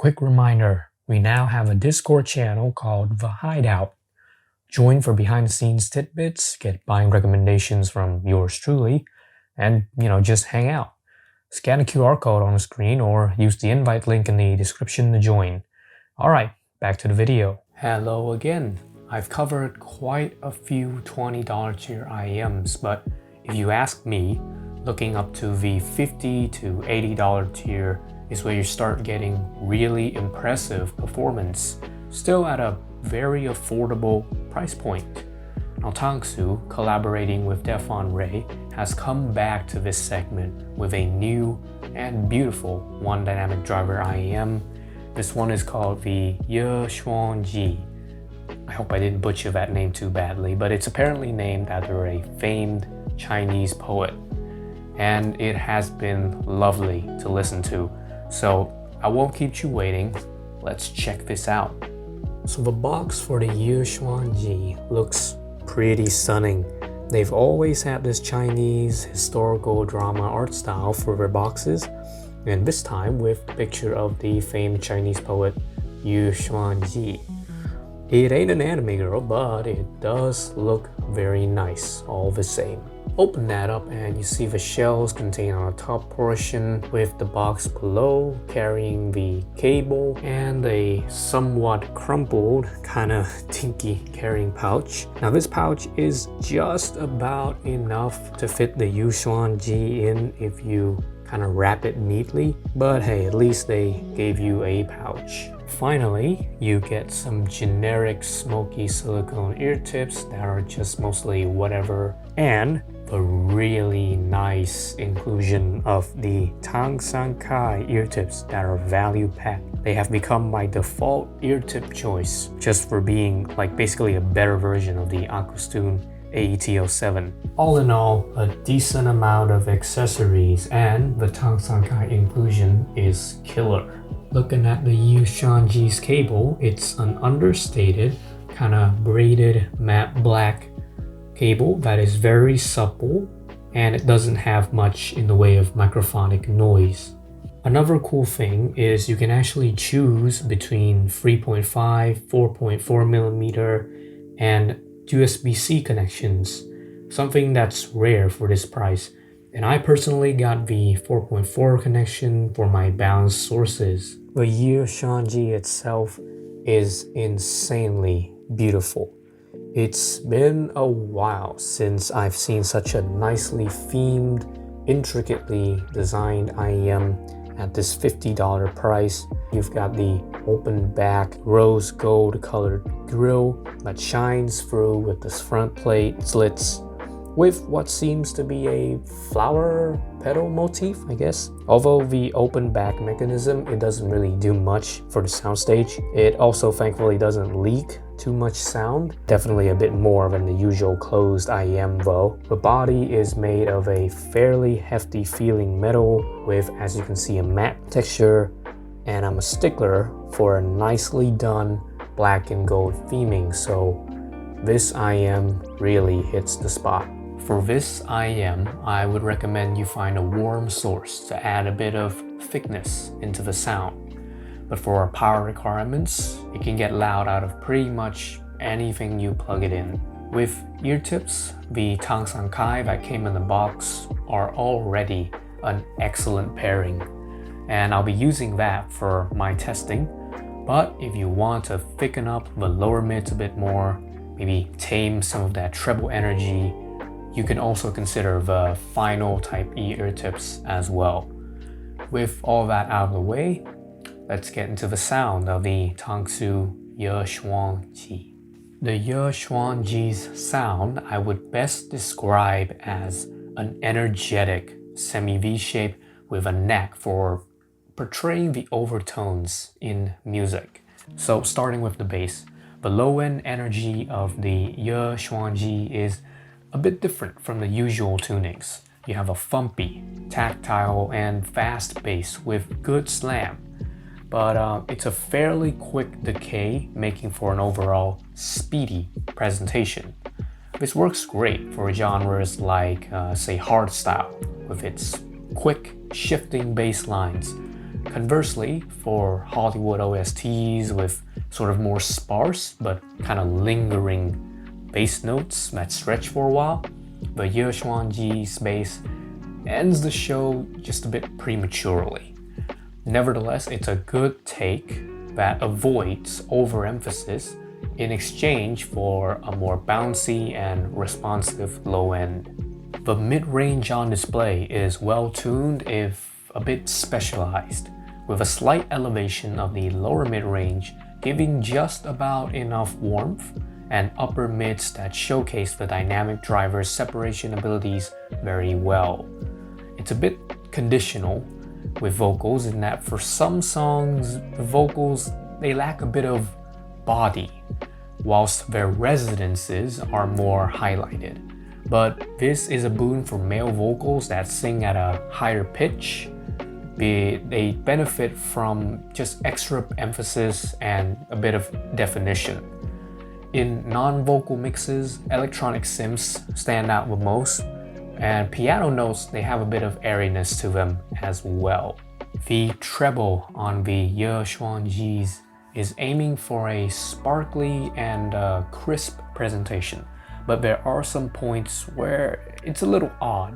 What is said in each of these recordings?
quick reminder, we now have a Discord channel called The Hideout. Join for behind-the-scenes tidbits, get buying recommendations from yours truly, and, just hang out. Scan the QR code on the screen or use the invite link in the description to join. Alright, back to the video. Hello again. I've covered quite a few $20 tier IEMs, but if you ask me, looking up to the $50 to $80 tier is where you start getting really impressive performance, still at a very affordable price point. Now Tangzu, collaborating with Defon Ray, has come back to this segment with a new and beautiful one dynamic driver IEM. This one is called the Xuan Ji. I hope I didn't butcher that name too badly, but it's apparently named after a famed Chinese poet. And it has been lovely to listen to. So I won't keep you waiting. Let's check this out. So the box for the Xuan Ji looks pretty stunning. They've always had this Chinese historical drama art style for their boxes, and this time with a picture of the famed Chinese poet Xuan Ji. It ain't an anime girl, but it does look very nice all the same. Open that up and you see the shells contained on the top portion with the box below carrying the cable and a somewhat crumpled, kinda dinky carrying pouch. Now this pouch is just about enough to fit the Xuan Ji in if you kind of wrap it neatly, but hey, at least they gave you a pouch. Finally, you get some generic smoky silicone ear tips that are just mostly whatever, and the really nice inclusion of the Tangzu ear tips that are value packed. They have become my default ear tip choice just for being like basically a better version of the Acoustune AET07. All in all, a decent amount of accessories, and the Tangzu inclusion is killer. Looking at the Xuan Ji's cable, it's an understated, kind of braided matte black cable that is very supple, and it doesn't have much in the way of microphonic noise. Another cool thing is you can actually choose between 3.5, 4.4mm, and USB-C connections, something that's rare for this price. And I personally got the 4.4 connection for my balanced sources. The Xuan Ji itself is insanely beautiful. It's been a while since I've seen such a nicely themed, intricately designed IEM at this $50 price. You've got the open back rose gold colored grille that shines through with this front plate slits with what seems to be a flower petal motif, I guess. Although the open back mechanism, it doesn't really do much for the soundstage. It also thankfully doesn't leak too much sound. Definitely a bit more than the usual closed IEM though. The body is made of a fairly hefty feeling metal with, as you can see, a matte texture, and I'm a stickler for a nicely done black and gold theming, so this IEM really hits the spot. For this IEM, I would recommend you find a warm source to add a bit of thickness into the sound. But for our power requirements, it can get loud out of pretty much anything you plug it in. With ear tips, the Tangzu that came in the box are already an excellent pairing, and I'll be using that for my testing. But if you want to thicken up the lower mids a bit more, maybe tame some of that treble energy, you can also consider the final type E ear tips as well. With all that out of the way, let's get into the sound of the Tangzu Yu Xuan Ji. The Xuan Ji's sound I would best describe as an energetic semi-V shape with a knack for portraying the overtones in music. So starting with the bass, the low-end energy of the Xuan Ji is a bit different from the usual tunings. You have a thumpy, tactile, and fast bass with good slam, but it's a fairly quick decay, making for an overall speedy presentation. This works great for genres like, say, hardstyle, with its quick, shifting bass lines, Conversely, for Hollywood OSTs with sort of more sparse but kind of lingering bass notes that stretch for a while, the Ye Xuan Ji's bass ends the show just a bit prematurely. Nevertheless, it's a good take that avoids overemphasis in exchange for a more bouncy and responsive low end. The mid-range on display is well tuned if a bit specialized, with a slight elevation of the lower mid-range giving just about enough warmth, and upper mids that showcase the dynamic driver's separation abilities very well. It's a bit conditional with vocals in that for some songs, the vocals, they lack a bit of body, whilst their resonances are more highlighted. But this is a boon for male vocals that sing at a higher pitch. They benefit from just extra emphasis and a bit of definition. In non-vocal mixes, electronic synths stand out the most, and piano notes, they have a bit of airiness to them as well. The treble on the Ye Xuan Ji's is aiming for a sparkly and crisp presentation, but there are some points where it's a little odd.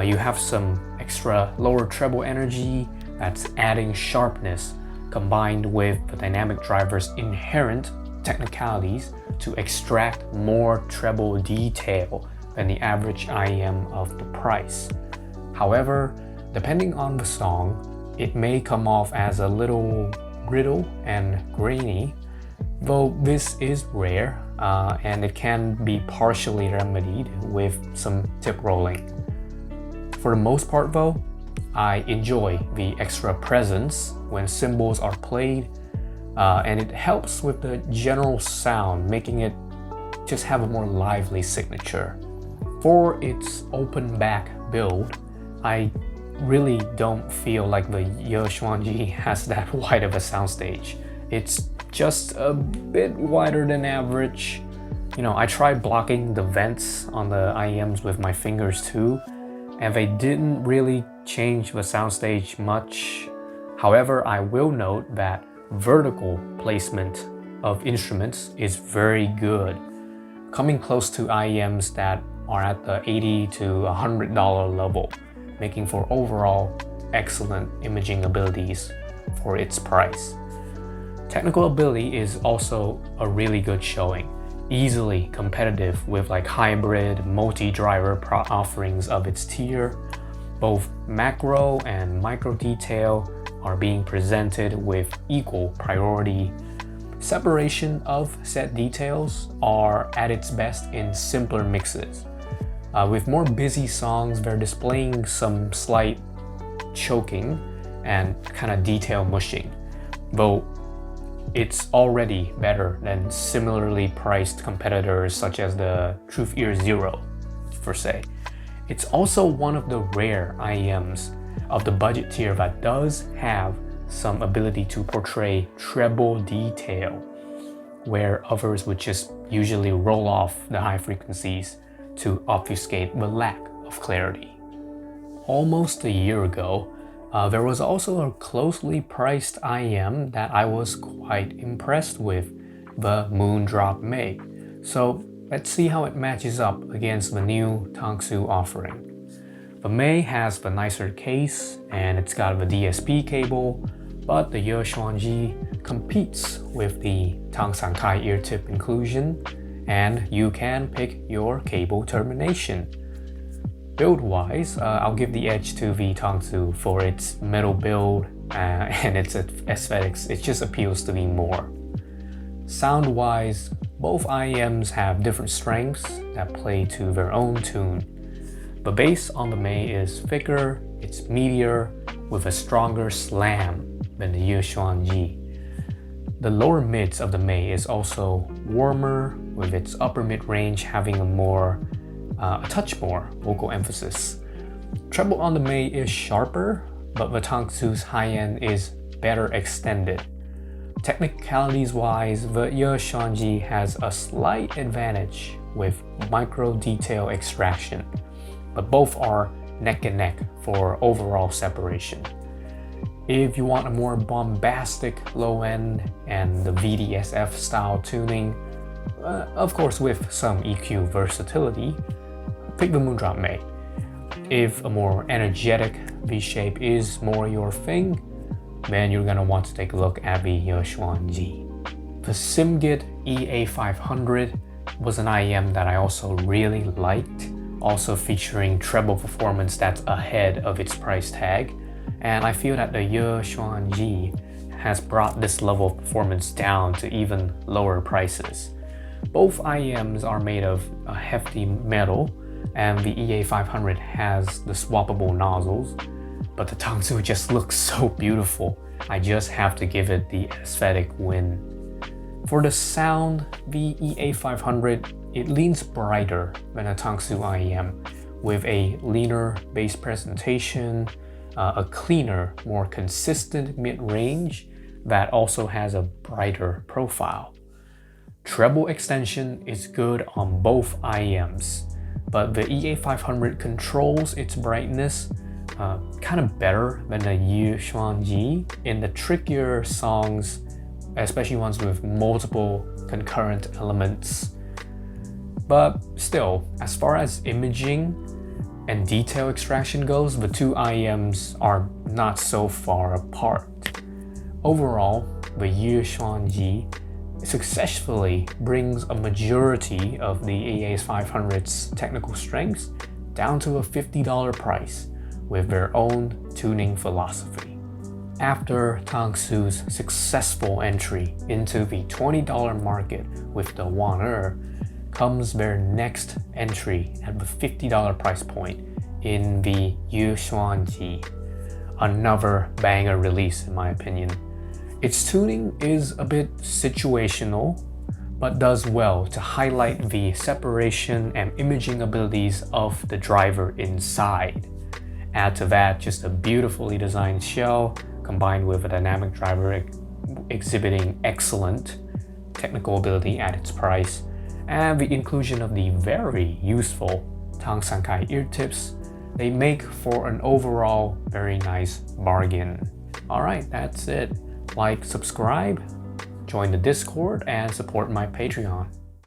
You have some extra lower treble energy that's adding sharpness combined with the dynamic driver's inherent technicalities to extract more treble detail than the average IEM of the price. However, depending on the song, it may come off as a little brittle and grainy, though this is rare and it can be partially remedied with some tip rolling. For the most part though, I enjoy the extra presence when cymbals are played, and it helps with the general sound, making it just have a more lively signature. For its open back build, I really don't feel like the Ye Xuan Ji has that wide of a soundstage. It's just a bit wider than average. You know, I tried blocking the vents on the IEMs with my fingers too, and they didn't really change the soundstage much. However, I will note that vertical placement of instruments is very good, coming close to IEMs that are at the $80 to $100 level, making for overall excellent imaging abilities for its price. Technical ability is also a really good showing, easily competitive with like hybrid multi-driver offerings of its tier. Both macro and micro detail are being presented with equal priority. Separation of set details are at its best in simpler mixes. With more busy songs, they're displaying some slight choking and kind of detail mushing, though it's already better than similarly priced competitors such as the Truth Ear Zero, per se. It's also one of the rare IEMs of the budget tier that does have some ability to portray treble detail, where others would just usually roll off the high frequencies to obfuscate the lack of clarity. Almost a year ago, there was also a closely priced IEM that I was quite impressed with, the Moondrop May. So let's see how it matches up against the new Tangzu offering. The May has the nicer case and it's got the DSP cable, but the Ye Xuan Ji competes with the Tangsan Kai ear tip inclusion, and you can pick your cable termination. Build-wise, I'll give the edge to the Tangzu for its metal build and its aesthetics. It just appeals to me more. Sound-wise, both IEMs have different strengths that play to their own tune. The bass on the May is thicker, it's meatier, with a stronger slam than the Ye Xuan Ji. The lower mids of the May is also warmer, with its upper mid-range having a touch more vocal emphasis. Treble on the May is sharper, but the Tangzu's high end is better extended. Technicalities-wise, the Ye Xuan Ji has a slight advantage with micro detail extraction, but both are neck and neck for overall separation. If you want a more bombastic low end and the VDSF style tuning, of course with some EQ versatility, pick the Moondrop May. If a more energetic V-shape is more your thing, then you're gonna want to take a look at the Xuan Ji. The Simgot EA500 was an IEM that I also really liked, also featuring treble performance that's ahead of its price tag, and I feel that the Xuan Ji has brought this level of performance down to even lower prices. Both IEMs are made of a hefty metal, and the EA500 has the swappable nozzles, but the Tangzu just looks so beautiful. I just have to give it the aesthetic win. For the sound, the EA500, it leans brighter than a Tangzu IEM, with a leaner bass presentation, a cleaner, more consistent mid-range that also has a brighter profile. Treble extension is good on both IEMs, but the EA500 controls its brightness kind of better than the Xuan Ji in the trickier songs, especially ones with multiple concurrent elements. But still, as far as imaging and detail extraction goes, the two IEMs are not so far apart. Overall, the Xuan Ji successfully brings a majority of the EA500's technical strengths down to a $50 price with their own tuning philosophy. After Tangzu's successful entry into the $20 market with the Wan comes their next entry at the $50 price point in the Xuan Ji. Another banger release in my opinion. Its tuning is a bit situational, but does well to highlight the separation and imaging abilities of the driver inside. Add to that just a beautifully designed shell combined with a dynamic driver exhibiting excellent technical ability at its price, and the inclusion of the very useful Tang Sankai ear tips, they make for an overall very nice bargain. Alright, that's it. Like, subscribe, join the Discord, and support my Patreon.